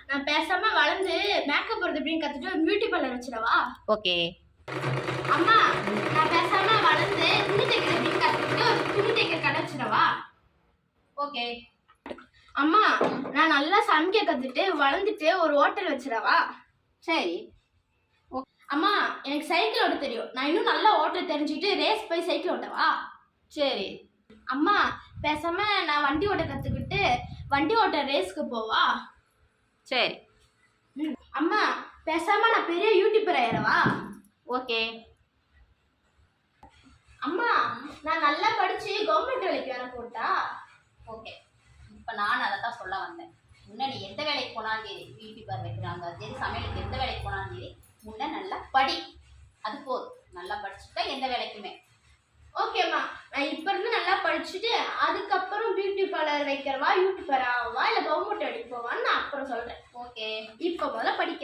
நான் பேசாம வளர்ந்து மேக்கப் போறது எப்படின்னு கத்துட்டு ஒரு பியூட்டி பார்லர் வச்சிடவா? ஓகே. அம்மா, நான் பேசாம வளர்ந்து துணி தைக்கிறது எப்படின்னு கத்துட்டு ஒரு துணி தைக்கிற கடை வச்சிடவா? ஓகே. அம்மா, நான் நல்லா சமைக்க கத்துட்டு வளர்ந்துட்டு ஒரு ஹோட்டல் வச்சிடவா? சரி. அம்மா, எனக்கு சைக்கிள் ஓட்ட தெரியும். நான் இன்னும் நல்லா ஓட்ட தெரிஞ்சுக்கிட்டு ரேஸ் போய் சைக்கிள் ஓட்டவா? சரி. அம்மா, பேசாம நான் வண்டி ஓட்ட கத்துக்கிட்டு வண்டி ஓட்ட ரேஸ்க்கு போவா? சரி. அம்மா, பேசாம நான் பெரிய யூடியூபர் ஆயிரவா? ஓகே. அம்மா, நான் நல்லா படிச்சு கவர்மெண்ட் வேலைக்கு வேலை போட்டா? ஓகே. இப்போ நான் அதை தான் சொல்ல வந்தேன். முன்னாடி எந்த வேலைக்கு போனாலும் சரி, யூடியூபர் வைக்கிறாங்க சரி, சமையலுக்கு எந்த வேலைக்கு போனாலும் சரி, முன்னே நல்லா படி. அது போதும். நல்லா படிச்சுட்டா எந்த வேலைக்குமே. ஓகேம்மா, நான் இப்ப இருந்து நல்லா படிச்சுட்டு அதுக்கப்புறம் பியூட்டி பார்லர் வைக்கிறவா, யூடியூபர் ஆவா, இல்ல கவர்மெண்ட் வேலைக்கு போவான்னு நான் அப்புறம் சொல்றேன். ஓகே. இப்ப முதல்ல படி.